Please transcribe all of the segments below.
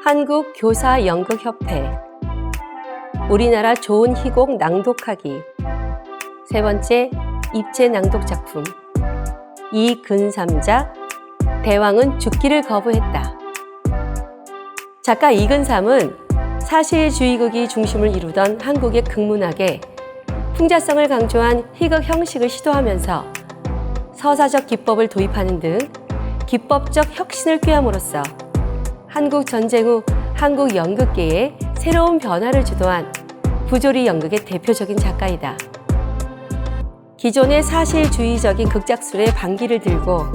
한국교사연극협회, 우리나라 좋은 희곡 낭독하기. 세 번째, 입체 낭독 작품 이근삼작 대왕은 죽기를 거부했다. 작가 이근삼은 사실주의극이 중심을 이루던 한국의 극문학에 풍자성을 강조한 희극 형식을 시도하면서 서사적 기법을 도입하는 등 기법적 혁신을 꾀함으로써 한국 전쟁 후 한국 연극계에 새로운 변화를 주도한 부조리 연극의 대표적인 작가이다. 기존의 사실주의적인 극작술의 반기를 들고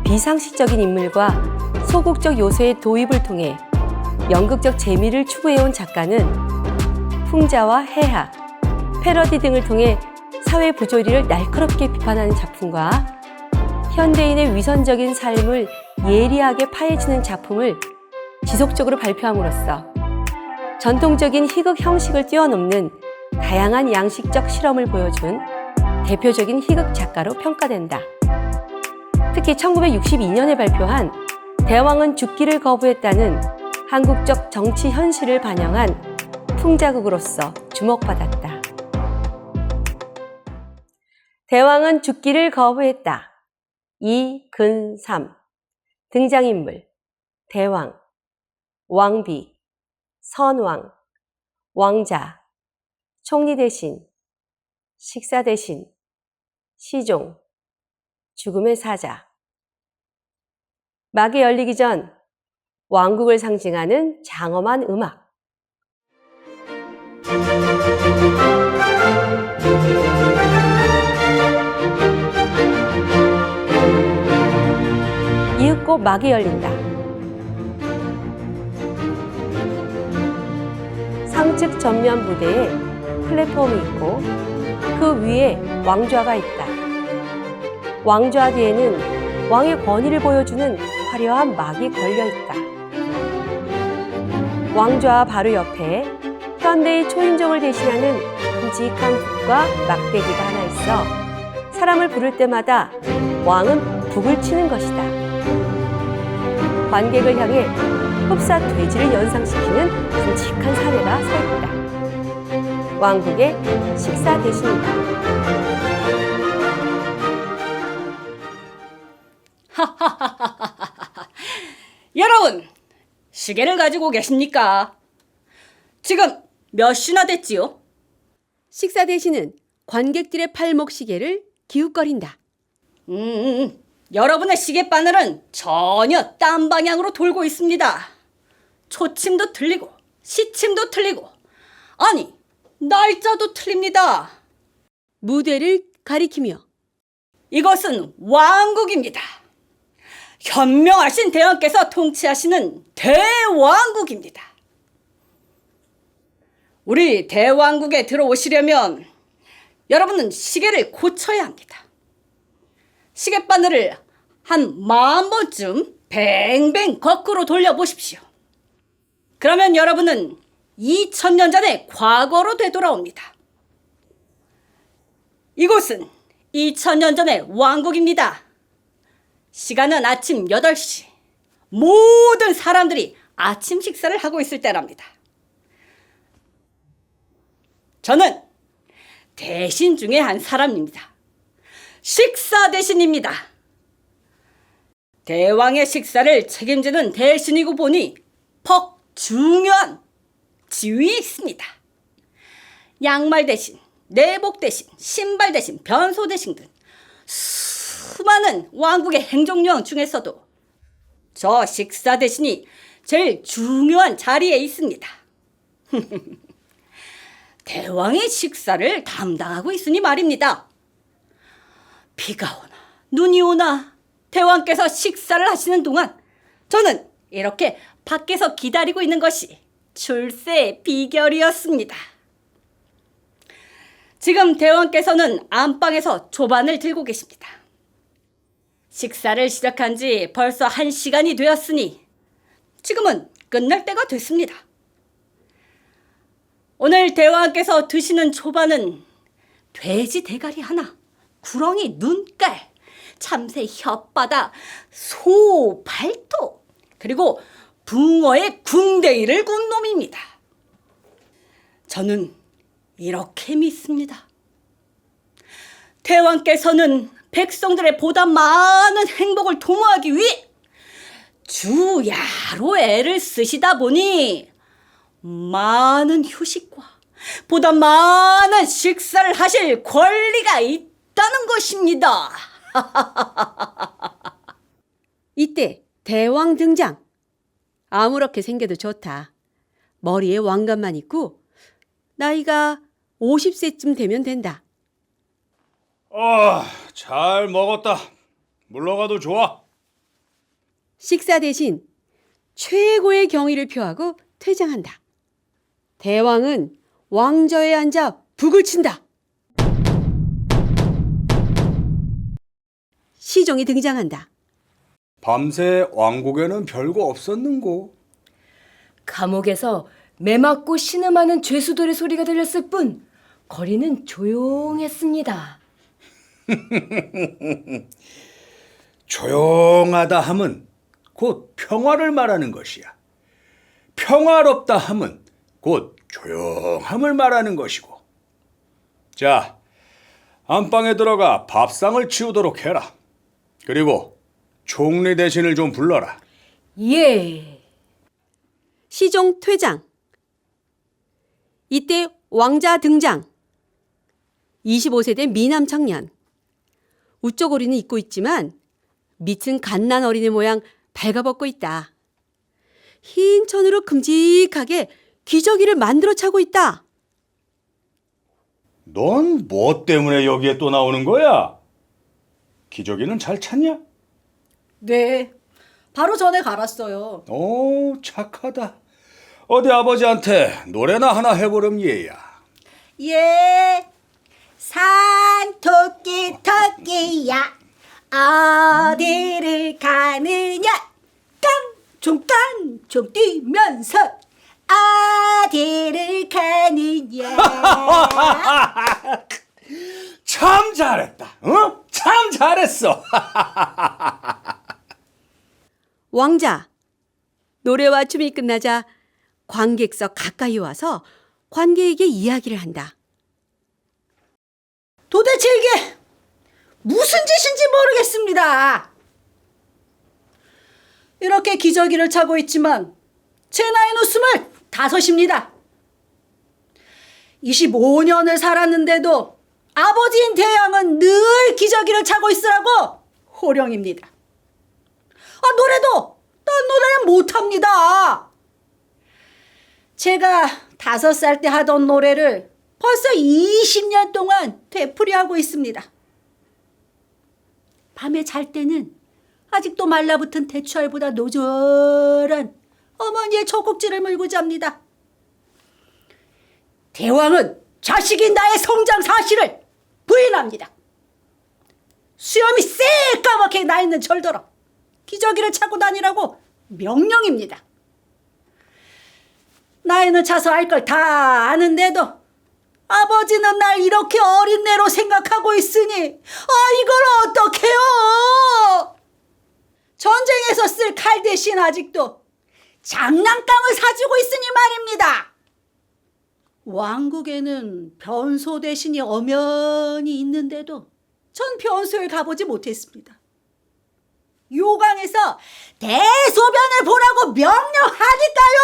비상식적인 인물과 소극적 요소의 도입을 통해 연극적 재미를 추구해온 작가는 풍자와 해학, 패러디 등을 통해 사회 부조리를 날카롭게 비판하는 작품과 현대인의 위선적인 삶을 예리하게 파헤치는 작품을 지속적으로 발표함으로써 전통적인 희극 형식을 뛰어넘는 다양한 양식적 실험을 보여준 대표적인 희극 작가로 평가된다. 특히 1962년에 발표한 대왕은 죽기를 거부했다는 한국적 정치 현실을 반영한 풍자극으로서 주목받았다. 대왕은 죽기를 거부했다. 이근삼. 등장인물 대왕, 왕비, 선왕, 왕자, 총리 대신, 식사 대신, 시종, 죽음의 사자. 막이 열리기 전 왕국을 상징하는 장엄한 음악. 이윽고 막이 열린다. 상측 전면 무대에 플랫폼이 있고 그 위에 왕좌가 있다. 왕좌 뒤에는 왕의 권위를 보여주는 화려한 막이 걸려 있다. 왕좌 바로 옆에 현대의 초인종을 대신하는 큼직한 북과 막대기가 하나 있어 사람을 부를 때마다 왕은 북을 치는 것이다. 관객을 향해 흡사 돼지를 연상시키는 굵직한 사내가 서 있다. 왕국의 식사 대신이다. 여러분, 시계를 가지고 계십니까? 지금 몇 시나 됐지요? 식사 대신은 관객들의 팔목 시계를 기웃거린다. 여러분의 시계바늘은 전혀 딴 방향으로 돌고 있습니다. 초침도 틀리고 시침도 틀리고, 아니 날짜도 틀립니다. 무대를 가리키며 이것은 왕국입니다. 현명하신 대왕께서 통치하시는 대왕국입니다. 우리 대왕국에 들어오시려면 여러분은 시계를 고쳐야 합니다. 시계바늘을 한 10,000번쯤 뱅뱅 거꾸로 돌려보십시오. 그러면 여러분은 2000년 전의 과거로 되돌아옵니다. 이곳은 2000년 전의 왕국입니다. 시간은 아침 8시. 모든 사람들이 아침 식사를 하고 있을 때랍니다. 저는 대신 중에 한 사람입니다. 식사 대신입니다. 대왕의 식사를 책임지는 대신이고 보니 퍽 중요한 지위에 있습니다. 양말 대신, 내복 대신, 신발 대신, 변소 대신 등 수많은 왕국의 행정요원 중에서도 저 식사 대신이 제일 중요한 자리에 있습니다. 대왕의 식사를 담당하고 있으니 말입니다. 비가 오나 눈이 오나 대왕께서 식사를 하시는 동안 저는 이렇게 밖에서 기다리고 있는 것이 출세의 비결이었습니다. 지금 대왕께서는 안방에서 조반을 들고 계십니다. 식사를 시작한 지 벌써 1시간이 되었으니 지금은 끝날 때가 됐습니다. 오늘 대왕께서 드시는 초반은 돼지 대가리 하나, 구렁이 눈깔, 참새 혓바닥, 소 발톱, 그리고 붕어의 궁뎅이를 군 놈입니다. 저는 이렇게 믿습니다. 대왕께서는 백성들의 보다 많은 행복을 도모하기 위해 주야로 애를 쓰시다 보니 많은 휴식과 보다 많은 식사를 하실 권리가 있다는 것입니다. 이때 대왕 등장. 아무렇게 생겨도 좋다. 머리에 왕관만 있고 나이가 50세쯤 되면 된다. 잘 먹었다. 물러가도 좋아. 식사 대신 최고의 경의를 표하고 퇴장한다. 대왕은 왕좌에 앉아 북을 친다. 시종이 등장한다. 밤새 왕국에는 별거 없었는고. 감옥에서 매 맞고 신음하는 죄수들의 소리가 들렸을 뿐 거리는 조용했습니다. 조용하다 함은 곧 평화를 말하는 것이야. 평화롭다 함은 곧 조용함을 말하는 것이고. 자, 안방에 들어가 밥상을 치우도록 해라. 그리고 총리 대신을 좀 불러라. 예. 시종 퇴장. 이때 왕자 등장. 25세 된 미남 청년. 우쩌고리는 입고 있지만 밑은 갓난 어린애 모양 발가벗고 있다. 흰 천으로 큼직하게 기저귀를 만들어 차고 있다. 넌 뭐 때문에 여기에 또 나오는 거야? 기저귀는 잘 찼냐? 네, 바로 전에 갈았어요. 오, 착하다. 어디 아버지한테 노래나 하나 해보렴 얘야. 예, 산토끼 토끼야 어디를 가느냐 깡총깡총 뛰면서 어디를 가느냐. 참 잘했다. 참 잘했어. 왕자. 노래와 춤이 끝나자 관객석 가까이 와서 관객에게 이야기를 한다. 도대체 이게 무슨 짓인지 모르겠습니다. 이렇게 기저귀를 차고 있지만 제 나이는 25입니다. 25년을 살았는데도 아버지인 대왕은 늘 기저귀를 차고 있으라고 호령입니다. 노래도 딴 노래는 못합니다. 제가 5살 때 하던 노래를 벌써 20년 동안 되풀이하고 있습니다. 밤에 잘 때는 아직도 말라붙은 대추알보다 노절한 어머니의 젖꼭지를 물고 잡니다. 대왕은 자식인 나의 성장 사실을 부인합니다. 수염이 새까맣게 나 있는 절더러 기저귀를 차고 다니라고 명령입니다. 나이는 차서 알 걸 다 아는데도 아버지는 날 이렇게 어린 애로 생각하고 있으니 이걸 어떡해요? 전쟁에서 쓸 칼 대신 아직도 장난감을 사주고 있으니 말입니다. 왕국에는 변소 대신이 엄연히 있는데도 전 변소에 가보지 못했습니다. 요강에서 대소변을 보라고 명령하니까요.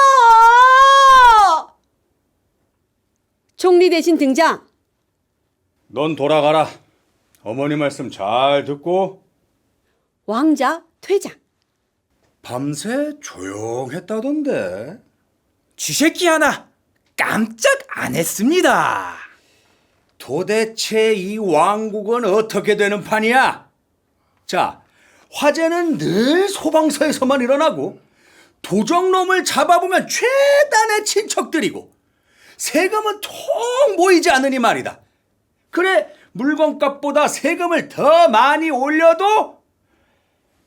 총리 대신 등장. 넌 돌아가라. 어머니 말씀 잘 듣고. 왕자 퇴장. 밤새 조용했다던데. 쥐새끼 하나 깜짝 안 했습니다. 도대체 이 왕국은 어떻게 되는 판이야? 자, 화재는 늘 소방서에서만 일어나고 도적놈을 잡아보면 최단의 친척들이고 세금은 통 모이지 않으니 말이다. 그래, 물건값보다 세금을 더 많이 올려도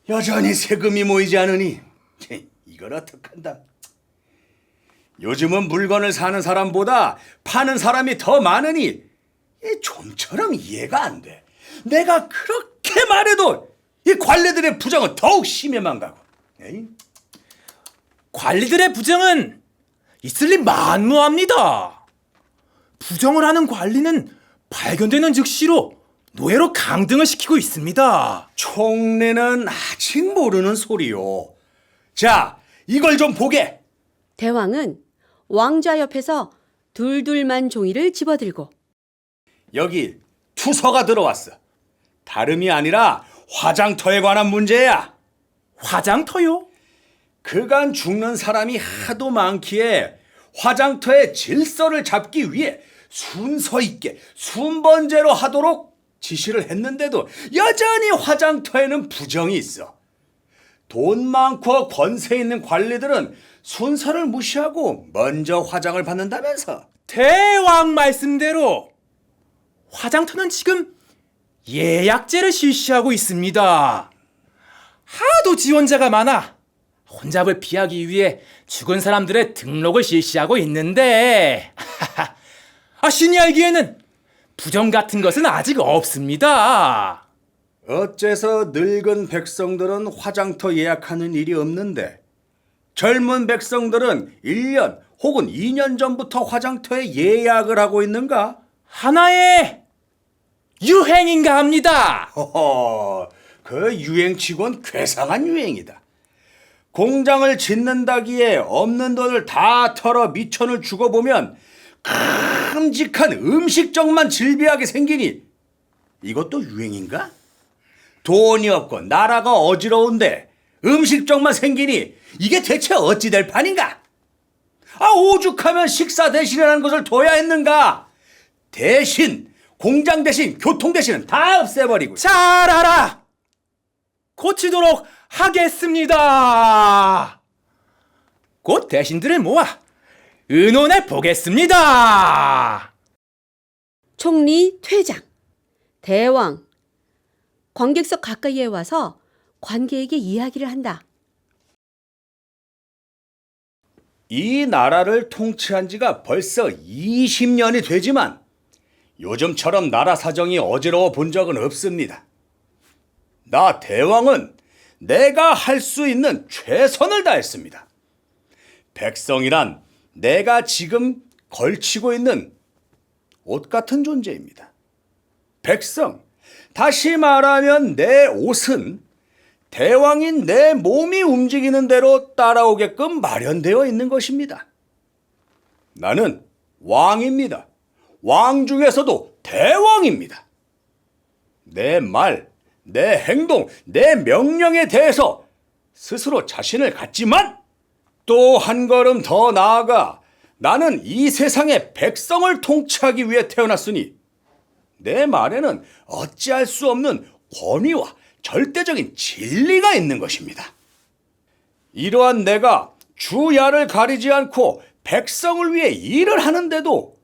여전히 세금이 모이지 않으니 이걸 어떡한다. 요즘은 물건을 사는 사람보다 파는 사람이 더 많으니 좀처럼 이해가 안 돼. 내가 그렇게 말해도 이 관례들의 부정은 더욱 심해만 가고. 에이? 관리들의 부정은 있을 리 만무합니다. 부정을 하는 관리는 발견되는 즉시로 노예로 강등을 시키고 있습니다. 총리는 아직 모르는 소리요. 자, 이걸 좀 보게. 대왕은 왕좌 옆에서 둘둘만 종이를 집어들고 여기 투서가 들어왔어. 다름이 아니라 화장터에 관한 문제야. 화장터요? 그간 죽는 사람이 하도 많기에 화장터의 질서를 잡기 위해 순서 있게 순번제로 하도록 지시를 했는데도 여전히 화장터에는 부정이 있어. 돈 많고 권세 있는 관리들은 순서를 무시하고 먼저 화장을 받는다면서. 대왕 말씀대로 화장터는 지금 예약제를 실시하고 있습니다. 하도 지원자가 많아 혼잡을 피하기 위해 죽은 사람들의 등록을 실시하고 있는데 신이 알기에는 부정 같은 것은 아직 없습니다. 어째서 늙은 백성들은 화장터 예약하는 일이 없는데 젊은 백성들은 1년 혹은 2년 전부터 화장터에 예약을 하고 있는가? 하나의 유행인가 합니다. 허허, 그 유행치곤 괴상한 유행이다. 공장을 짓는다기에 없는 돈을 다 털어 미천을 주고 보면 큼직한 음식점만 질비하게 생기니 이것도 유행인가? 돈이 없고 나라가 어지러운데 음식점만 생기니 이게 대체 어찌 될 판인가? 오죽하면 식사 대신이라는 것을 둬야 했는가? 대신 공장 대신 교통 대신은 다 없애버리고. 잘 알아. 고치도록 하겠습니다. 곧 대신들을 모아 의논해 보겠습니다. 총리 퇴장, 대왕, 관객석 가까이에 와서 관객에게 이야기를 한다. 이 나라를 통치한 지가 벌써 20년이 되지만 요즘처럼 나라 사정이 어지러워 본 적은 없습니다. 나 대왕은 내가 할 수 있는 최선을 다했습니다. 백성이란 내가 지금 걸치고 있는 옷 같은 존재입니다. 백성, 다시 말하면 내 옷은 대왕인 내 몸이 움직이는 대로 따라오게끔 마련되어 있는 것입니다. 나는 왕입니다. 왕 중에서도 대왕입니다. 내 말, 내 행동, 내 명령에 대해서 스스로 자신을 갖지만 또 한 걸음 더 나아가 나는 이 세상의 백성을 통치하기 위해 태어났으니 내 말에는 어찌할 수 없는 권위와 절대적인 진리가 있는 것입니다. 이러한 내가 주야를 가리지 않고 백성을 위해 일을 하는데도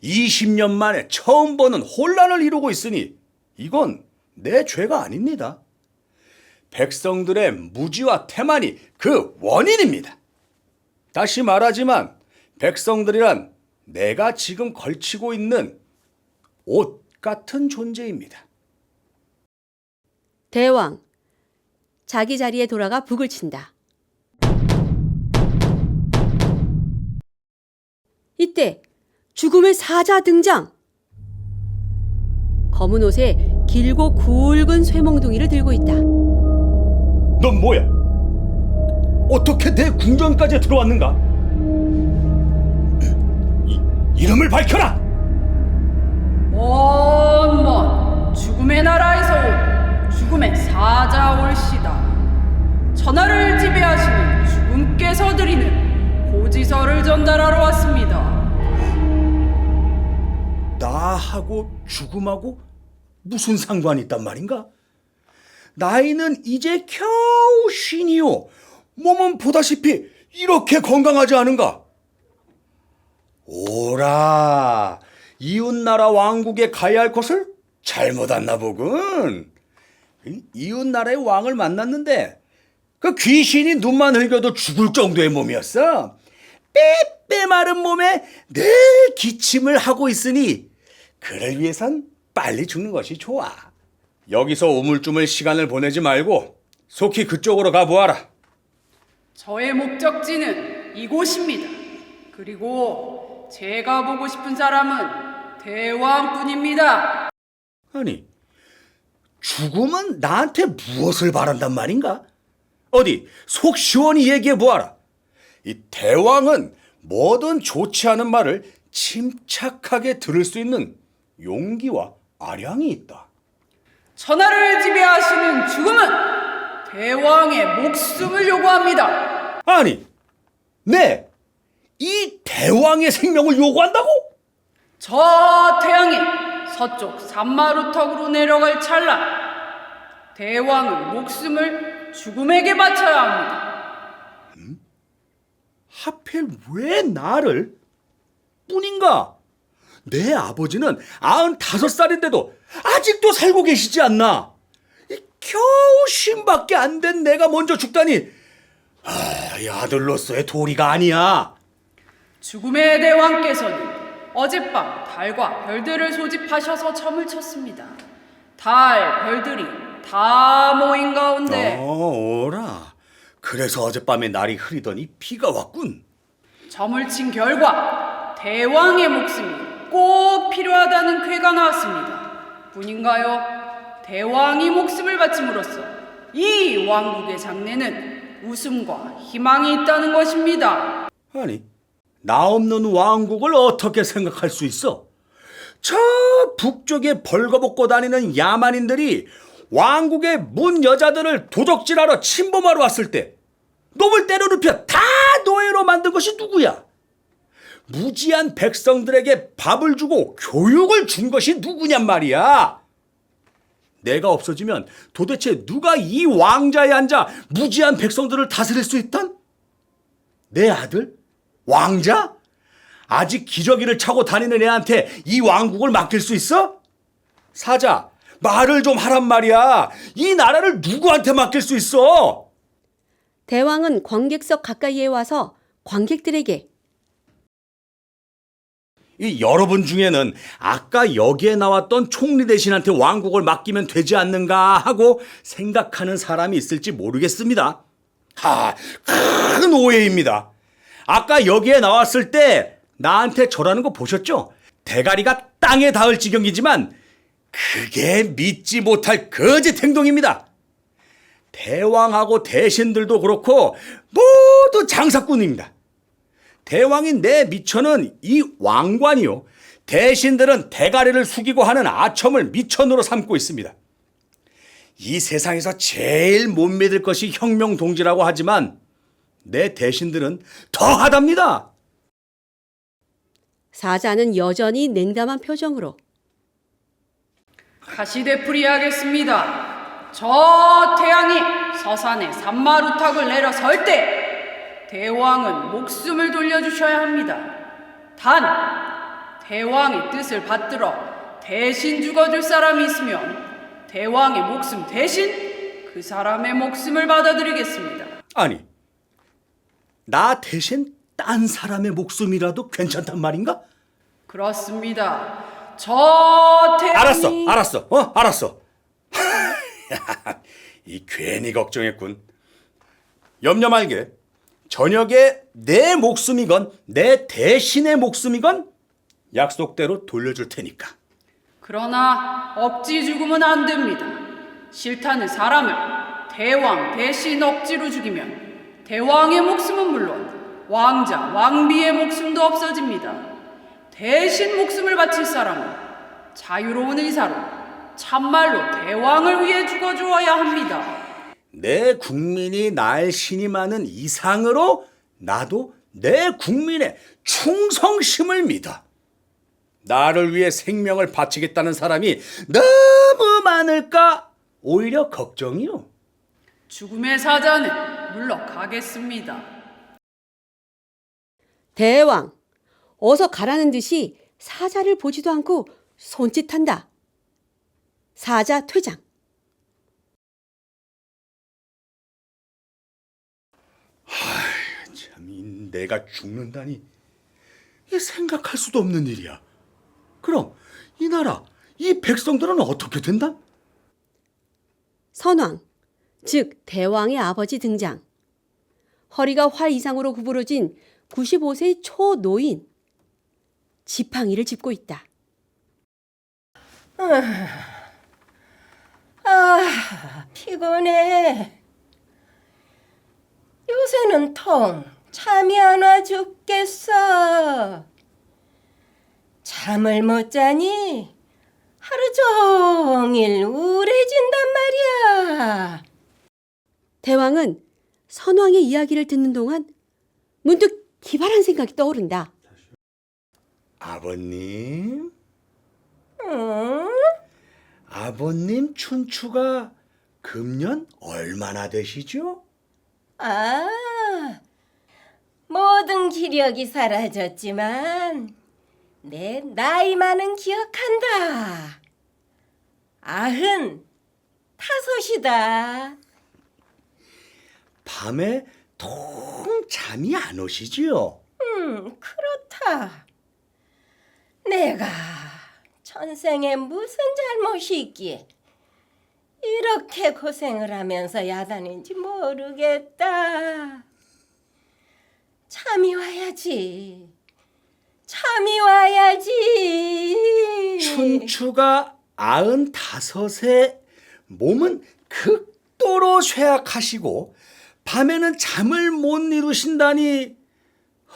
20년 만에 처음 보는 혼란을 이루고 있으니 이건 내 죄가 아닙니다. 백성들의 무지와 태만이 그 원인입니다. 다시 말하지만 백성들이란 내가 지금 걸치고 있는 옷 같은 존재입니다. 대왕, 자기 자리에 돌아가 북을 친다. 이때 죽음의 사자 등장. 검은 옷에 길고 굵은 쇠몽둥이를 들고 있다. 넌 뭐야? 어떻게 내 궁전까지 들어왔는가? 이름을 밝혀라! 먼 죽음의 나라에서 온 죽음의 사자 올시다. 천하를 지배하시는 죽음께서 드리는 고지서를 전달하러 왔습니다. 나하고 죽음하고 무슨 상관이 있단 말인가? 나이는 이제 겨우 쉰이요. 몸은 보다시피 이렇게 건강하지 않은가? 오라, 이웃나라 왕국에 가야 할 것을 잘못 왔나 보군. 이웃나라의 왕을 만났는데 그 귀신이 눈만 흘겨도 죽을 정도의 몸이었어. 빼빼 마른 몸에 늘 기침을 하고 있으니 그를 위해선 빨리 죽는 것이 좋아. 여기서 우물쭈물 시간을 보내지 말고 속히 그쪽으로 가보아라. 저의 목적지는 이곳입니다. 그리고 제가 보고 싶은 사람은 대왕뿐입니다. 아니, 죽음은 나한테 무엇을 바란단 말인가? 어디 속 시원히 얘기해 보아라. 이 대왕은 뭐든 좋지 않은 말을 침착하게 들을 수 있는 용기와 아량이 있다. 천하를 지배하시는 죽음은 대왕의 목숨을 요구합니다. 아니, 이 대왕의 생명을 요구한다고? 저 태양이 서쪽 산마루턱으로 내려갈 찰나 대왕은 목숨을 죽음에게 바쳐야 합니다. 하필 왜 나를? 뿐인가? 내 아버지는 95살인데도 아직도 살고 계시지 않나? 겨우 쉰밖에 안 된 내가 먼저 죽다니, 이 아들로서의 도리가 아니야. 죽음의 대왕께서는 어젯밤 달과 별들을 소집하셔서 점을 쳤습니다. 달, 별들이 다 모인 가운데 오라. 그래서 어젯밤에 날이 흐리더니 비가 왔군. 점을 친 결과 대왕의 목숨이 꼭 필요하다는 쾌가 나왔습니다. 뿐인가요? 대왕이 목숨을 바침으로써 이 왕국의 장래는 웃음과 희망이 있다는 것입니다. 아니, 나 없는 왕국을 어떻게 생각할 수 있어? 저 북쪽에 벌거벗고 다니는 야만인들이 왕국의 문 여자들을 도적질하러 침범하러 왔을 때 놈을 때려눕혀 다 노예로 만든 것이 누구야? 무지한 백성들에게 밥을 주고 교육을 준 것이 누구냔 말이야. 내가 없어지면 도대체 누가 이 왕자에 앉아 무지한 백성들을 다스릴 수 있단? 내 아들? 왕자? 아직 기저귀를 차고 다니는 애한테 이 왕국을 맡길 수 있어? 사자, 말을 좀 하란 말이야. 이 나라를 누구한테 맡길 수 있어? 대왕은 관객석 가까이에 와서 관객들에게 이 여러분 중에는 아까 여기에 나왔던 총리 대신한테 왕국을 맡기면 되지 않는가 하고 생각하는 사람이 있을지 모르겠습니다. 큰 오해입니다. 아까 여기에 나왔을 때 나한테 절하는 거 보셨죠? 대가리가 땅에 닿을 지경이지만 그게 믿지 못할 거짓 행동입니다. 대왕하고 대신들도 그렇고 모두 장사꾼입니다. 대왕인 내 미천은 이 왕관이요, 대신들은 대가리를 숙이고 하는 아첨을 미천으로 삼고 있습니다. 이 세상에서 제일 못 믿을 것이 혁명동지라고 하지만 내 대신들은 더하답니다. 사자는 여전히 냉담한 표정으로 가시되풀이 하겠습니다. 저 태양이 서산의 산마루턱을 내려설 때 대왕은 목숨을 돌려주셔야 합니다. 단 대왕의 뜻을 받들어 대신 죽어줄 사람이 있으면 대왕의 목숨 대신 그 사람의 목숨을 받아들이겠습니다. 아니, 나 대신 딴 사람의 목숨이라도 괜찮단 말인가? 그렇습니다. 저 태양이 알았어. 이 괜히 걱정했군. 염려 말게. 저녁에 내 목숨이건 내 대신의 목숨이건 약속대로 돌려줄 테니까. 그러나 억지 죽으면 안 됩니다. 싫다는 사람을 대왕 대신 억지로 죽이면 대왕의 목숨은 물론 왕자, 왕비의 목숨도 없어집니다. 대신 목숨을 바칠 사람은 자유로운 의사로 참말로 대왕을 위해 죽어주어야 합니다. 내 국민이 날 신임하는 이상으로 나도 내 국민의 충성심을 믿어. 나를 위해 생명을 바치겠다는 사람이 너무 많을까 오히려 걱정이요. 죽음의 사자는 물러가겠습니다. 대왕, 어서 가라는 듯이 사자를 보지도 않고 손짓한다. 사자 퇴장. 참, 내가 죽는다니 이게 생각할 수도 없는 일이야. 그럼 이 나라, 이 백성들은 어떻게 된다? 선왕, 즉 대왕의 아버지 등장. 허리가 활 이상으로 구부러진 95세의 초노인. 지팡이를 짚고 있다. 피곤해. 요새는 통 잠이 안 와 죽겠어. 잠을 못 자니 하루 종일 우울해진단 말이야. 대왕은 선왕의 이야기를 듣는 동안 문득 기발한 생각이 떠오른다. 아버님, 응? 아버님 춘추가 금년 얼마나 되시죠? 모든 기력이 사라졌지만 내 나이만은 기억한다. 95이다. 밤에 통 잠이 안 오시지요? 그렇다. 내가 천생에 무슨 잘못이 있기에 이렇게 고생을 하면서 야단인지 모르겠다. 잠이 와야지. 잠이 와야지. 춘추가 95세, 몸은 극도로 쇠약하시고 밤에는 잠을 못 이루신다니,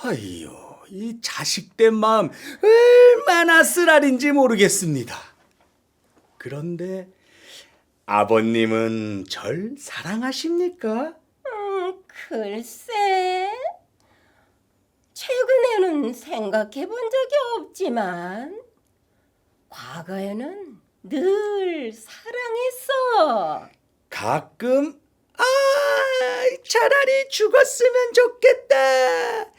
아이요, 이 자식된 마음 얼마나 쓰라린지 모르겠습니다. 그런데 아버님은 절 사랑하십니까? 글쎄. 최근에는 생각해 본 적이 없지만 과거에는 늘 사랑했어. 가끔 차라리 죽었으면 좋겠다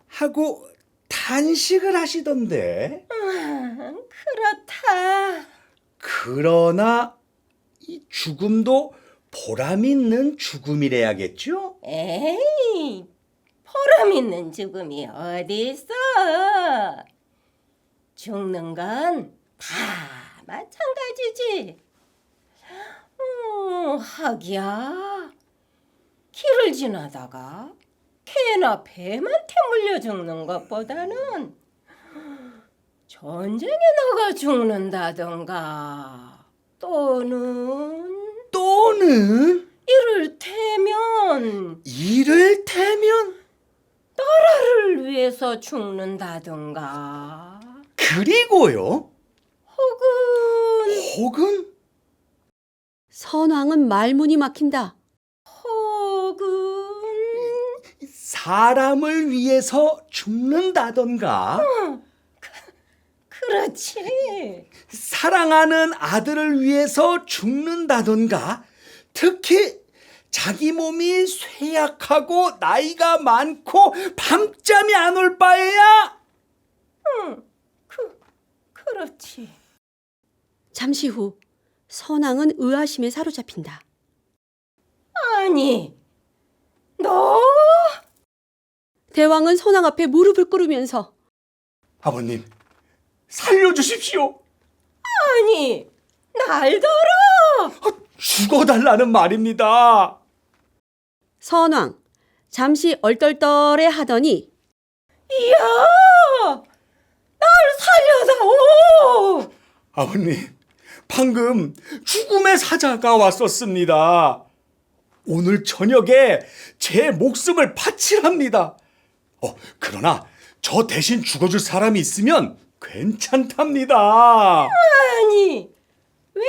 하고 단식을 하시던데. 그렇다. 그러나 이 죽음도 보람 있는 죽음이래야겠죠? 에이, 보람 있는 죽음이 어디 있어? 죽는 건 다 마찬가지지. 하기야, 길을 지나다가 개나 뱀한테 물려 죽는 것보다는 전쟁에 나가 죽는다던가 또는 이를테면 나라를 위해서 죽는다던가 그리고요. 혹은 선왕은 말문이 막힌다. 혹은 사람을 위해서 죽는다던가 그렇지. 사랑하는 아들을 위해서 죽는다던가, 특히 자기 몸이 쇠약하고 나이가 많고 밤잠이 안 올 바에야. 그렇지. 잠시 후 선왕은 의아심에 사로잡힌다. 아니, 너 대왕은 선왕 앞에 무릎을 꿇으면서 아버님, 살려주십시오. 아니, 날 들어. 죽어달라는 말입니다. 선왕 잠시 얼떨떨해 하더니 이야, 날 살려다오. 아버님, 방금 죽음의 사자가 왔었습니다. 오늘 저녁에 제 목숨을 바치랍니다. 그러나 저 대신 죽어줄 사람이 있으면 괜찮답니다. 아니, 왜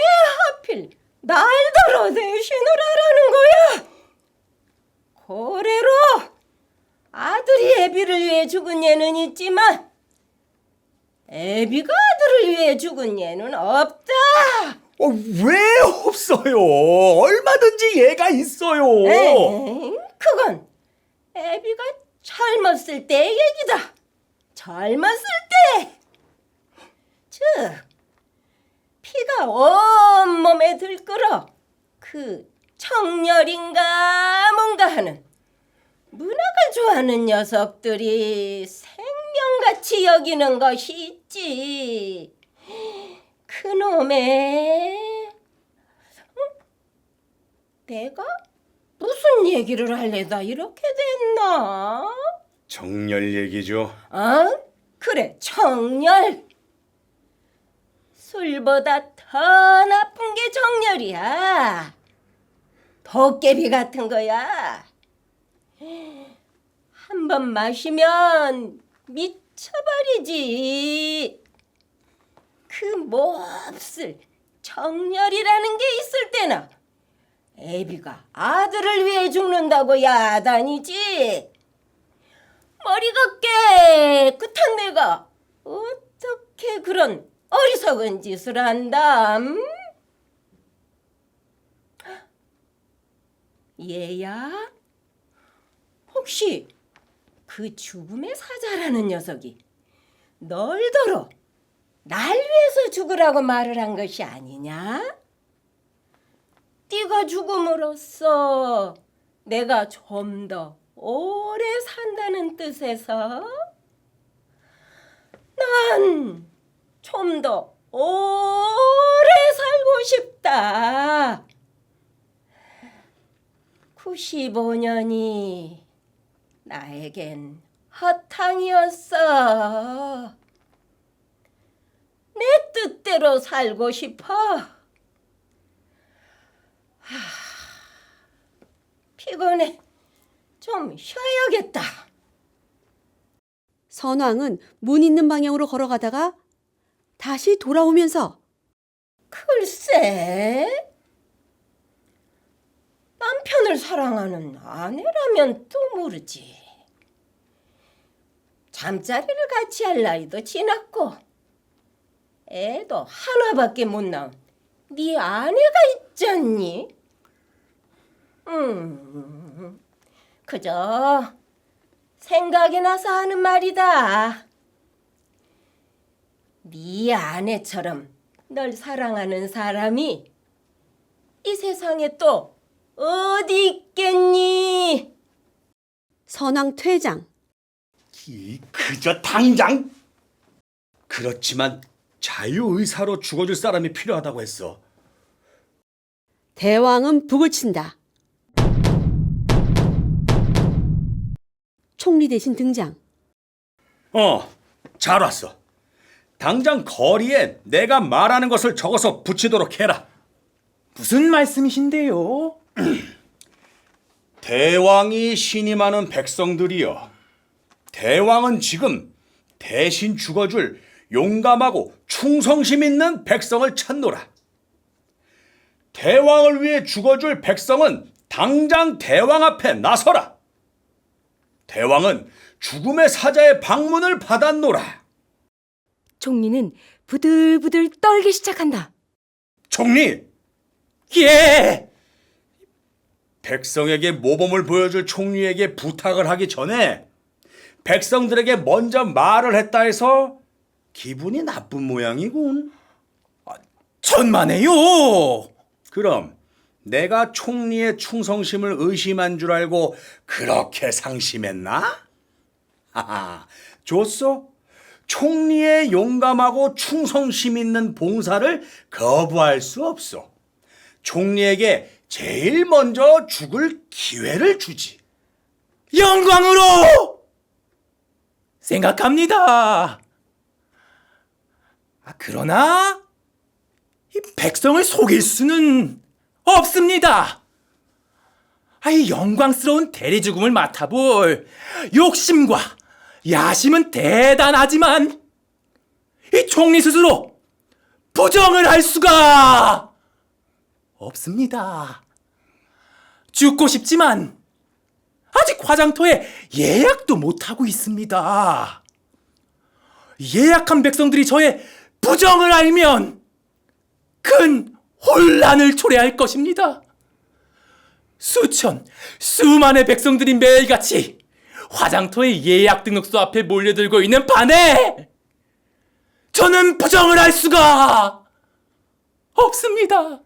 하필 날 들어 대신을 하라는 거야? 고래로 아들이 애비를 위해 죽은 예는 있지만 애비가 아들을 위해 죽은 예는 없다. 왜 없어요? 얼마든지 예가 있어요. 에이, 그건 애비가 젊었을 때의 얘기다. 젊었을 때. 즉, 피가 온몸에 들끓어 그 청렬인가 뭔가 하는 문학을 좋아하는 녀석들이 생명같이 여기는 것이 있지. 그놈의 내가 무슨 얘기를 할래다 이렇게 됐나? 뭐? 정렬 얘기죠. 어? 그래, 정열. 술보다 더 나쁜 게 정열이야. 도깨비 같은 거야. 한 번 마시면 미쳐버리지. 그 몹쓸 정열이라는 게 있을 때나 애비가 아들을 위해 죽는다고 야단이지. 머리가 깨끗한 내가 어떻게 그런 어리석은 짓을 한담? 얘야? 혹시 그 죽음의 사자라는 녀석이 널더러 날 위해서 죽으라고 말을 한 것이 아니냐? 네가 죽음으로써 내가 좀 더 오래 산다는 뜻에서 난 좀 더 오래 살고 싶다. 95년이 나에겐 허탕이었어. 내 뜻대로 살고 싶어. 피곤해. 좀 쉬어야겠다. 선왕은 문 있는 방향으로 걸어가다가 다시 돌아오면서 글쎄, 남편을 사랑하는 아내라면 또 모르지. 잠자리를 같이 할 나이도 지났고 애도 하나밖에 못 낳은 네 아내가 있잖니. 그저 생각이 나서 하는 말이다. 네 아내처럼 널 사랑하는 사람이 이 세상에 또 어디 있겠니? 선왕 퇴장. 그저 당장. 그렇지만 자유의사로 죽어줄 사람이 필요하다고 했어. 대왕은 북을 친다. 총리 대신 등장. 잘 왔어. 당장 거리에 내가 말하는 것을 적어서 붙이도록 해라. 무슨 말씀이신데요? 대왕이 신임하는 백성들이여. 대왕은 지금 대신 죽어줄 용감하고 충성심 있는 백성을 찾노라. 대왕을 위해 죽어줄 백성은 당장 대왕 앞에 나서라. 대왕은 죽음의 사자의 방문을 받았노라. 총리는 부들부들 떨기 시작한다. 총리, 예! 백성에게 모범을 보여줄 총리에게 부탁을 하기 전에 백성들에게 먼저 말을 했다 해서 기분이 나쁜 모양이군. 천만에요! 그럼 내가 총리의 충성심을 의심한 줄 알고 그렇게 상심했나? 하하, 좋소. 총리의 용감하고 충성심 있는 봉사를 거부할 수 없어. 총리에게 제일 먼저 죽을 기회를 주지. 영광으로 생각합니다. 그러나 이 백성을 속일 수는 없습니다. 이 영광스러운 대리 죽음을 맡아볼 욕심과 야심은 대단하지만 이 총리 스스로 부정을 할 수가 없습니다. 죽고 싶지만 아직 화장터에 예약도 못하고 있습니다. 예약한 백성들이 저의 부정을 알면 큰 혼란을 초래할 것입니다. 수만의 백성들이 매일같이 화장터의 예약 등록소 앞에 몰려들고 있는 반에 저는 부정을 할 수가 없습니다.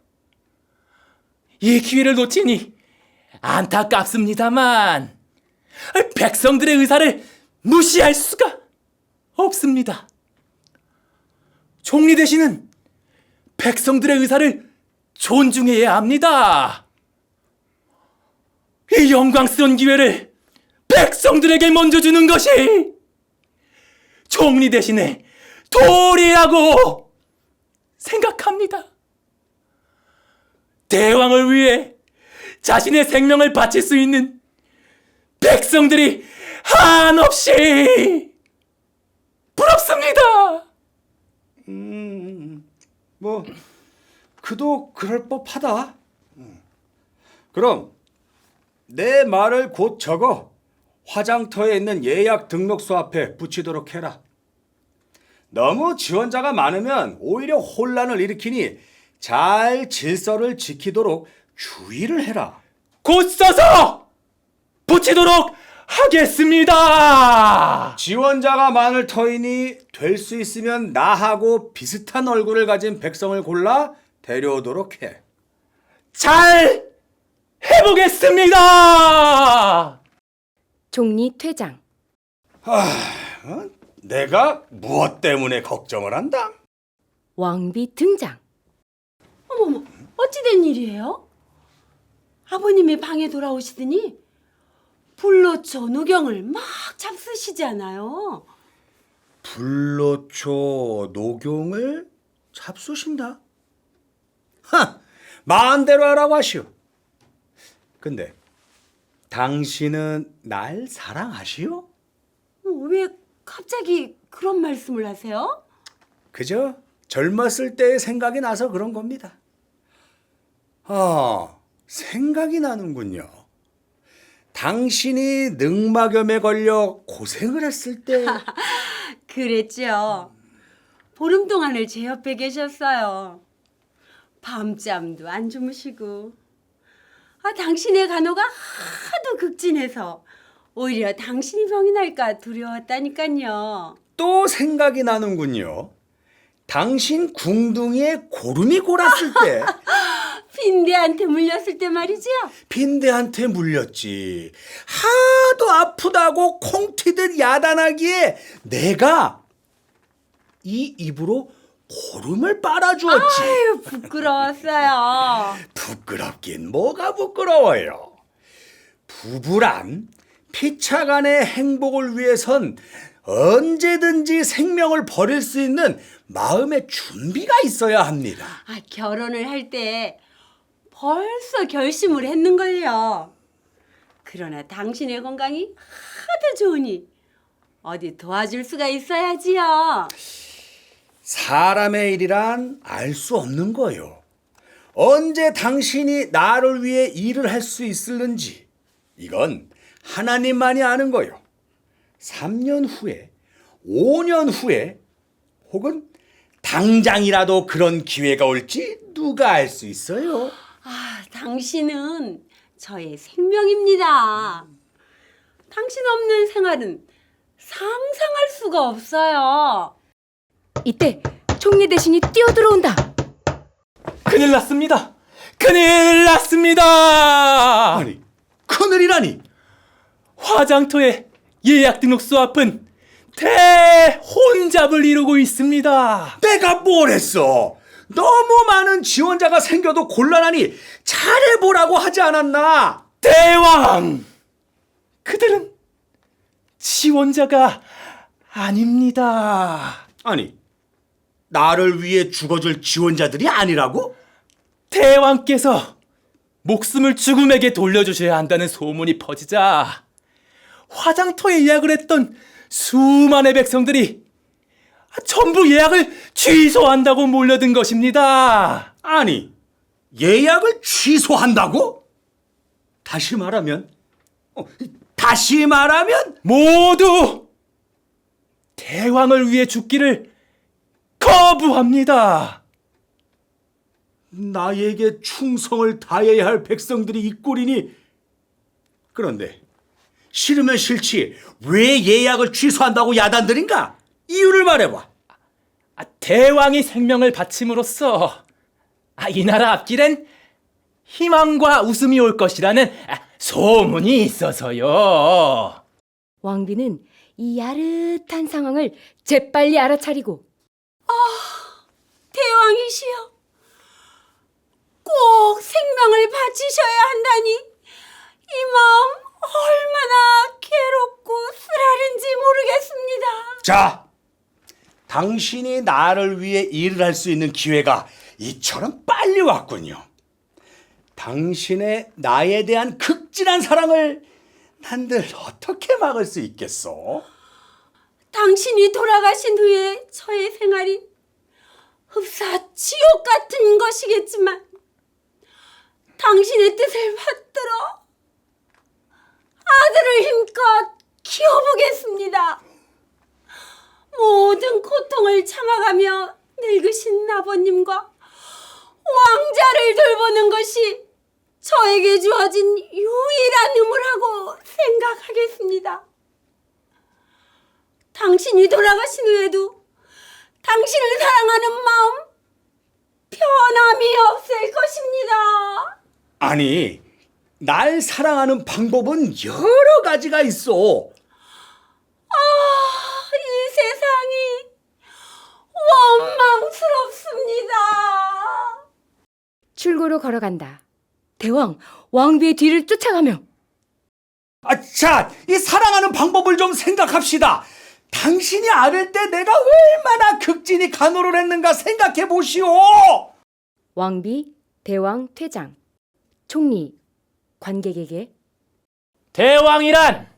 이 기회를 놓치니 안타깝습니다만 백성들의 의사를 무시할 수가 없습니다. 총리 되시는 백성들의 의사를 존중해야 합니다. 이 영광스러운 기회를 백성들에게 먼저 주는 것이 총리 대신에 도리라고 생각합니다. 대왕을 위해 자신의 생명을 바칠 수 있는 백성들이 한없이 부럽습니다. 뭐 그도 그럴 법하다. 그럼 내 말을 곧 적어 화장터에 있는 예약 등록소 앞에 붙이도록 해라. 너무 지원자가 많으면 오히려 혼란을 일으키니 잘 질서를 지키도록 주의를 해라. 곧 써서 붙이도록 하겠습니다. 지원자가 많을 터이니 될 수 있으면 나하고 비슷한 얼굴을 가진 백성을 골라 데려오도록 해. 잘 해보겠습니다. 총리 퇴장. 내가 무엇 때문에 걱정을 한다? 왕비 등장. 어머머, 어찌된 일이에요? 아버님이 방에 돌아오시더니 불로초 노경을 막 잡수시잖아요. 불로초 노경을 잡수신다? 마음대로 하라고 하시오. 근데 당신은 날 사랑하시오? 왜 갑자기 그런 말씀을 하세요? 그저 젊었을 때의 생각이 나서 그런 겁니다. 생각이 나는군요. 당신이 늑막염에 걸려 고생을 했을 때 그랬죠. 보름 동안을 제 옆에 계셨어요. 밤잠도 안 주무시고. 당신의 간호가 하도 극진해서 오히려 당신이 병이 날까 두려웠다니까요. 또 생각이 나는군요. 당신 궁둥이에 고름이 골았을 때 빈대한테 물렸을 때 말이죠. 빈대한테 물렸지. 하도 아프다고 콩 튀듯 야단하기에 내가 이 입으로 고름을 빨아주었지. 아유, 부끄러웠어요. 부끄럽긴 뭐가 부끄러워요. 부부란 피차간의 행복을 위해선 언제든지 생명을 버릴 수 있는 마음의 준비가 있어야 합니다. 결혼을 할 때 벌써 결심을 했는걸요. 그러나 당신의 건강이 하도 좋으니 어디 도와줄 수가 있어야지요. 사람의 일이란 알 수 없는 거요. 언제 당신이 나를 위해 일을 할 수 있을는지 이건 하나님만이 아는 거요. 3년 후에, 5년 후에 혹은 당장이라도 그런 기회가 올지 누가 알 수 있어요? 당신은 저의 생명입니다. 당신 없는 생활은 상상할 수가 없어요. 이때 총리 대신이 뛰어들어온다. 큰일 났습니다. 큰일 났습니다. 아니, 큰일이라니. 화장터의 예약 등록소 앞은 대혼잡을 이루고 있습니다. 내가 뭘 했어? 너무 많은 지원자가 생겨도 곤란하니 잘해보라고 하지 않았나? 대왕! 그들은 지원자가 아닙니다. 아니, 나를 위해 죽어줄 지원자들이 아니라고? 대왕께서 목숨을 죽음에게 돌려주셔야 한다는 소문이 퍼지자 화장터에 예약을 했던 수많은 백성들이 전부 예약을 취소한다고 몰려든 것입니다. 아니, 예약을 취소한다고? 다시 말하면 모두 대왕을 위해 죽기를 거부합니다. 나에게 충성을 다해야 할 백성들이 이 꼴이니. 그런데 싫으면 싫지 왜 예약을 취소한다고 야단들인가? 이유를 말해봐. 대왕이 생명을 바침으로써 이 나라 앞길엔 희망과 웃음이 올 것이라는 소문이 있어서요. 왕비는 이 야릇한 상황을 재빨리 알아차리고 대왕이시여, 꼭 생명을 바치셔야 한다니 이 마음 얼마나 괴롭고 쓰라린지 모르겠습니다. 자, 당신이 나를 위해 일을 할 수 있는 기회가 이처럼 빨리 왔군요. 당신의 나에 대한 극진한 사랑을 난들 어떻게 막을 수 있겠어? 당신이 돌아가신 후에 저의 생활이 흡사 지옥 같은 것이겠지만 당신의 뜻을 받들어 아들을 힘껏 키워보겠습니다. 모든 고통을 참아가며 늙으신 아버님과 왕자를 돌보는 것이 저에게 주어진 유일한 의무라고 생각하겠습니다. 당신이 돌아가신 후에도 당신을 사랑하는 마음 변함이 없을 것입니다. 아니, 날 사랑하는 방법은 여러 가지가 있어. 이 세상이 원망스럽습니다. 출구로 걸어간다. 대왕 왕비의 뒤를 쫓아가며 자, 이 사랑하는 방법을 좀 생각합시다. 당신이 아를 때 내가 얼마나 극진히 간호를 했는가 생각해 보시오. 왕비, 대왕, 퇴장, 총리, 관객에게 대왕이란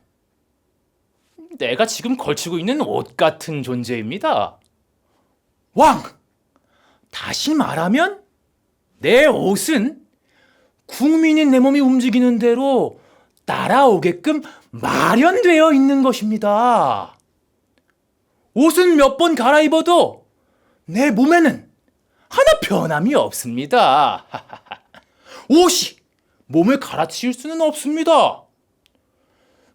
내가 지금 걸치고 있는 옷 같은 존재입니다. 왕! 다시 말하면 내 옷은 국민인 내 몸이 움직이는 대로 따라오게끔 마련되어 있는 것입니다. 옷은 몇 번 갈아입어도 내 몸에는 하나 변함이 없습니다. 옷이 몸을 갈아치울 수는 없습니다.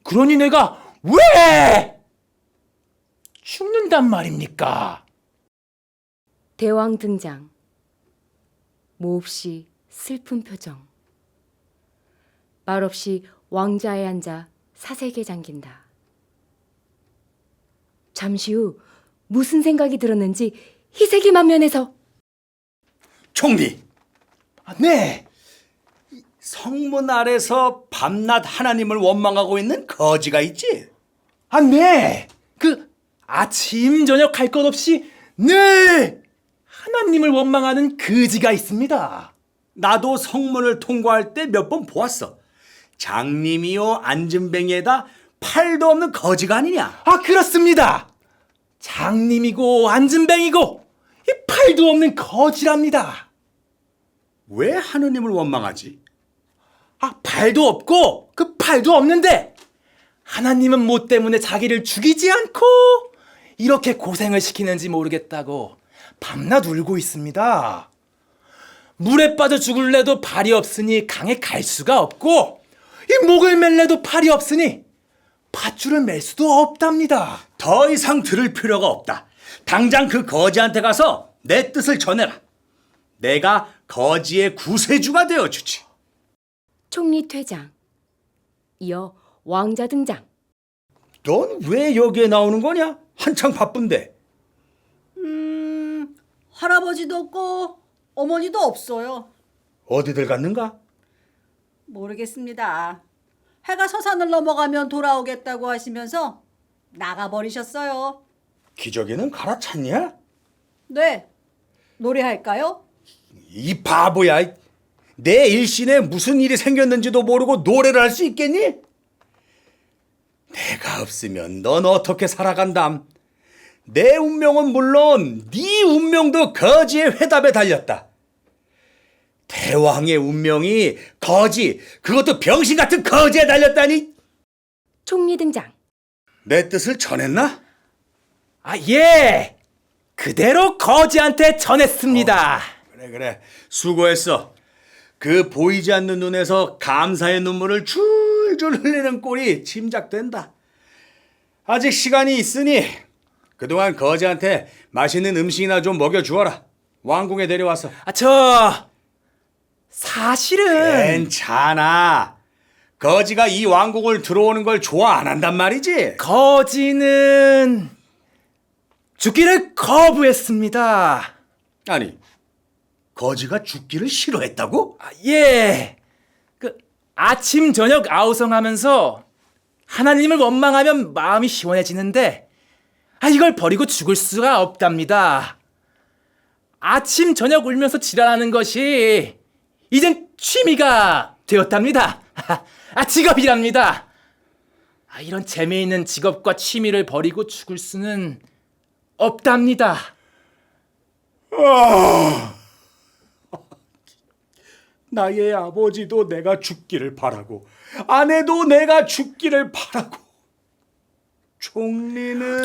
그러니 내가 왜 죽는단 말입니까? 대왕 등장. 몹시 슬픈 표정. 말없이 왕좌에 앉아 사색에 잠긴다. 잠시 후 무슨 생각이 들었는지 희색이 만면에서 총리, 네. 성문 아래서 밤낮 하나님을 원망하고 있는 거지가 있지? 네. 아침 저녁 할 것 없이 늘 하나님을 원망하는 거지가 있습니다. 나도 성문을 통과할 때 몇 번 보았어. 장님이요 안진뱅이에다 팔도 없는 거지가 아니냐? 그렇습니다. 장님이고 안진뱅이고 이 팔도 없는 거지랍니다. 왜 하느님을 원망하지? 발도 없고 그 팔도 없는데 하나님은 뭐 때문에 자기를 죽이지 않고 이렇게 고생을 시키는지 모르겠다고 밤낮 울고 있습니다. 물에 빠져 죽을래도 발이 없으니 강에 갈 수가 없고 이 목을 맬래도 팔이 없으니 밧줄을 맬 수도 없답니다. 더 이상 들을 필요가 없다. 당장 그 거지한테 가서 내 뜻을 전해라. 내가 거지의 구세주가 되어주지. 총리 퇴장. 이어 왕자 등장. 넌 왜 여기에 나오는 거냐? 한창 바쁜데. 할아버지도 없고 어머니도 없어요. 어디들 갔는가? 모르겠습니다. 해가 서산을 넘어가면 돌아오겠다고 하시면서 나가버리셨어요. 기저귀는 갈아찼냐? 네, 노래할까요? 이 바보야. 내 일신에 무슨 일이 생겼는지도 모르고 노래를 할 수 있겠니? 내가 없으면 넌 어떻게 살아간담? 내 운명은 물론 네 운명도 거지의 회답에 달렸다. 대왕의 운명이 거지, 그것도 병신 같은 거지에 달렸다니. 총리 등장. 내 뜻을 전했나? 예. 그대로 거지한테 전했습니다. 그래. 수고했어. 그 보이지 않는 눈에서 감사의 눈물을 줄줄 흘리는 꼴이 짐작된다. 아직 시간이 있으니 그동안 거지한테 맛있는 음식이나 좀 먹여주어라. 왕궁에 데려와서. 사실은 괜찮아. 거지가 이 왕궁을 들어오는 걸 좋아 안 한단 말이지? 거지는 죽기를 거부했습니다. 아니, 거지가 죽기를 싫어했다고? 예. 아침 저녁 아우성하면서 하나님을 원망하면 마음이 시원해지는데 이걸 버리고 죽을 수가 없답니다. 아침 저녁 울면서 지랄하는 것이 이젠 취미가 되었답니다. 직업이랍니다. 이런 재미있는 직업과 취미를 버리고 죽을 수는 없답니다. 나의 아버지도 내가 죽기를 바라고 아내도 내가 죽기를 바라고 총리는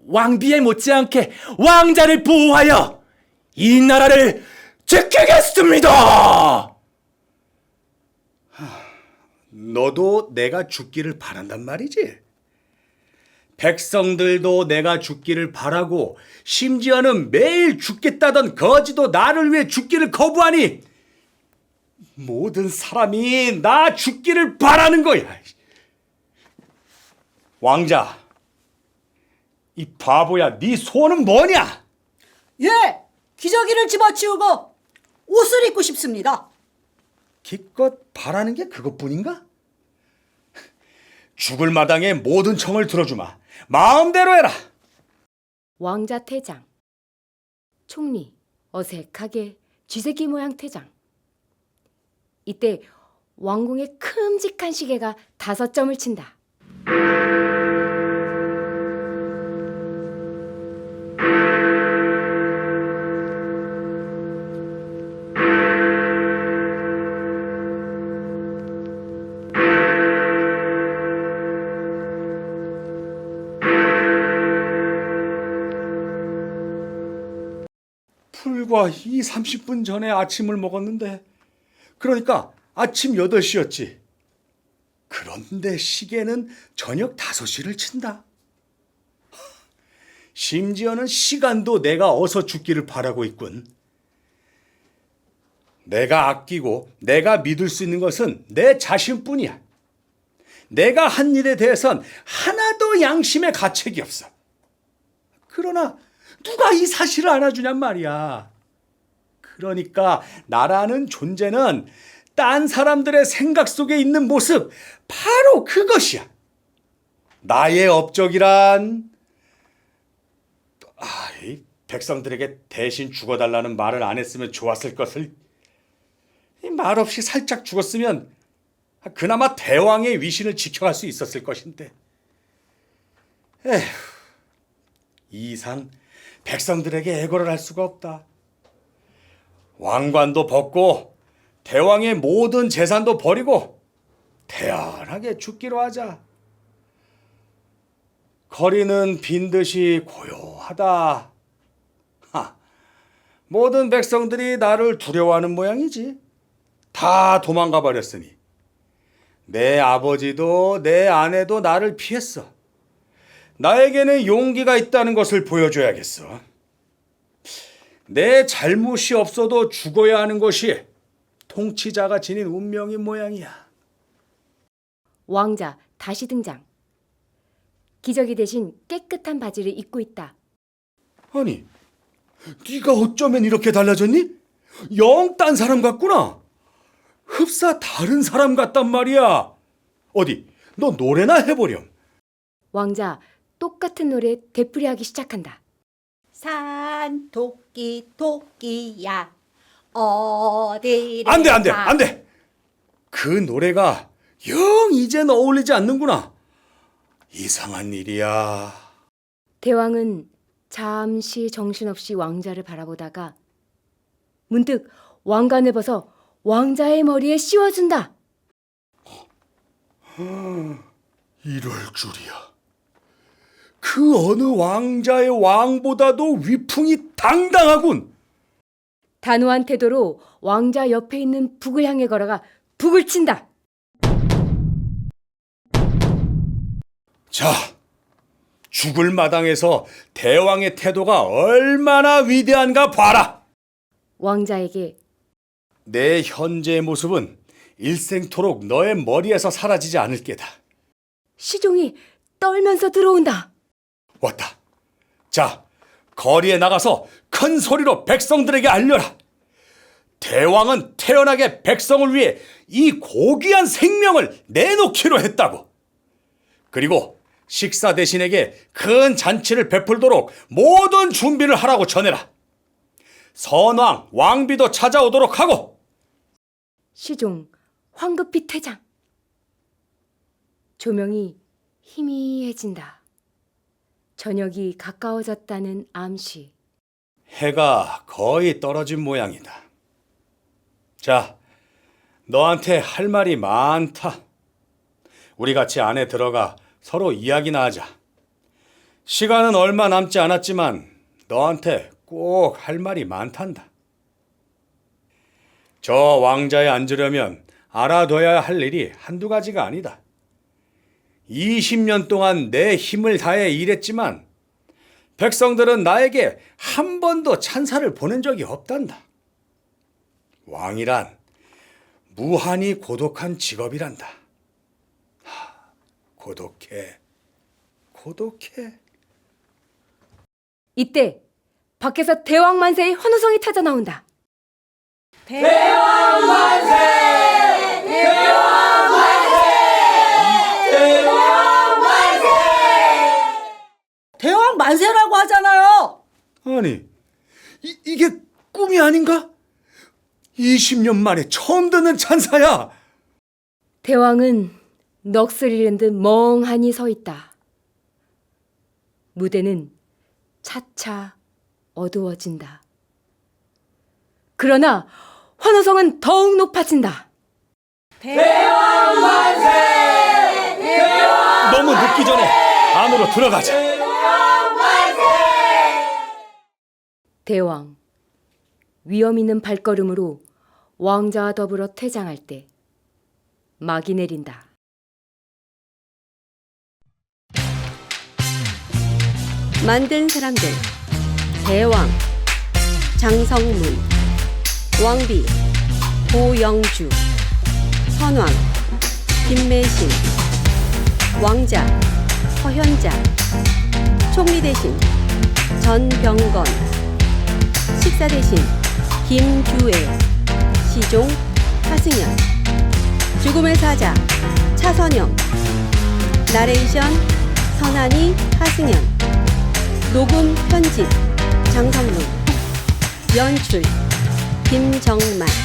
왕비에 못지않게 왕자를 보호하여 이 나라를 지키겠습니다. 너도 내가 죽기를 바란단 말이지? 백성들도 내가 죽기를 바라고 심지어는 매일 죽겠다던 거지도 나를 위해 죽기를 거부하니 모든 사람이 나 죽기를 바라는 거야. 왕자, 이 바보야, 네 소원은 뭐냐? 예, 기저귀를 집어치우고 옷을 입고 싶습니다. 기껏 바라는 게 그것뿐인가? 죽을 마당에 모든 청을 들어주마. 마음대로 해라. 왕자 퇴장. 총리 어색하게 쥐새끼 모양 퇴장. 이때 왕궁의 큼직한 시계가 5점을 친다. 불과 30분 전에 아침을 먹었는데 그러니까 아침 8시였지. 그런데 시계는 저녁 5시를 친다. 심지어는 시간도 내가 어서 죽기를 바라고 있군. 내가 아끼고 내가 믿을 수 있는 것은 내 자신뿐이야. 내가 한 일에 대해선 하나도 양심의 가책이 없어. 그러나 누가 이 사실을 알아주냔 말이야. 그러니까 나라는 존재는 딴 사람들의 생각 속에 있는 모습, 바로 그것이야. 나의 업적이란 이 백성들에게 대신 죽어달라는 말을 안 했으면 좋았을 것을, 이 말 없이 살짝 죽었으면 그나마 대왕의 위신을 지켜갈 수 있었을 것인데. 에휴, 이 이상 백성들에게 애걸을 할 수가 없다. 왕관도 벗고 대왕의 모든 재산도 버리고 태연하게 죽기로 하자. 거리는 빈 듯이 고요하다. 모든 백성들이 나를 두려워하는 모양이지. 다 도망가 버렸으니 내 아버지도 내 아내도 나를 피했어. 나에게는 용기가 있다는 것을 보여줘야겠어. 내 잘못이 없어도 죽어야 하는 것이 통치자가 지닌 운명인 모양이야. 왕자 다시 등장. 기저귀 대신 깨끗한 바지를 입고 있다. 아니, 네가 어쩌면 이렇게 달라졌니? 영 딴 사람 같구나. 흡사 다른 사람 같단 말이야. 어디, 너 노래나 해보렴. 왕자 똑같은 노래 되풀이하기 시작한다. 산 토끼 토끼야 어디를 안 돼. 그 노래가 영 이젠 어울리지 않는구나. 이상한 일이야. 대왕은 잠시 정신없이 왕자를 바라보다가 문득 왕관을 벗어 왕자의 머리에 씌워준다. 이럴 줄이야. 그 어느 왕자의 왕보다도 위풍이 당당하군. 단호한 태도로 왕자 옆에 있는 북을 향해 걸어가 북을 친다. 자, 죽을 마당에서 대왕의 태도가 얼마나 위대한가 봐라. 왕자에게 내 현재의 모습은 일생토록 너의 머리에서 사라지지 않을 게다. 시종이 떨면서 들어온다. 왔다. 자, 거리에 나가서 큰 소리로 백성들에게 알려라. 대왕은 태연하게 백성을 위해 이 고귀한 생명을 내놓기로 했다고. 그리고 식사 대신에게 큰 잔치를 베풀도록 모든 준비를 하라고 전해라. 선왕, 왕비도 찾아오도록 하고. 시종 황급히 퇴장. 조명이 희미해진다. 저녁이 가까워졌다는 암시. 해가 거의 떨어진 모양이다. 자, 너한테 할 말이 많다. 우리 같이 안에 들어가 서로 이야기나 하자. 시간은 얼마 남지 않았지만 너한테 꼭 할 말이 많단다. 저 왕자에 앉으려면 알아둬야 할 일이 한두 가지가 아니다. 20년 동안 내 힘을 다해 일했지만 백성들은 나에게 한 번도 찬사를 보낸 적이 없단다. 왕이란 무한히 고독한 직업이란다. 고독해. 이때 밖에서 대왕 만세의 환호성이 터져 나온다. 대왕 만세라고 하잖아요. 아니, 이게 꿈이 아닌가? 20년 만에 처음 듣는 찬사야. 대왕은 넋을 잃은 듯 멍하니 서 있다. 무대는 차차 어두워진다. 그러나 환호성은 더욱 높아진다. 너무 늦기 전에 안으로 들어가자. 대왕, 위험 있는 발걸음으로 왕자와 더불어 퇴장할 때 막이 내린다. 만든 사람들: 대왕, 장성문, 왕비, 고영주, 선왕, 김매신, 왕자, 허현자, 총리 대신 전병건, 식사 대신 김규애, 시종 하승연, 죽음의 사자 차선영, 나레이션 선한이 하승연, 녹음 편집 장성문, 연출 김정만.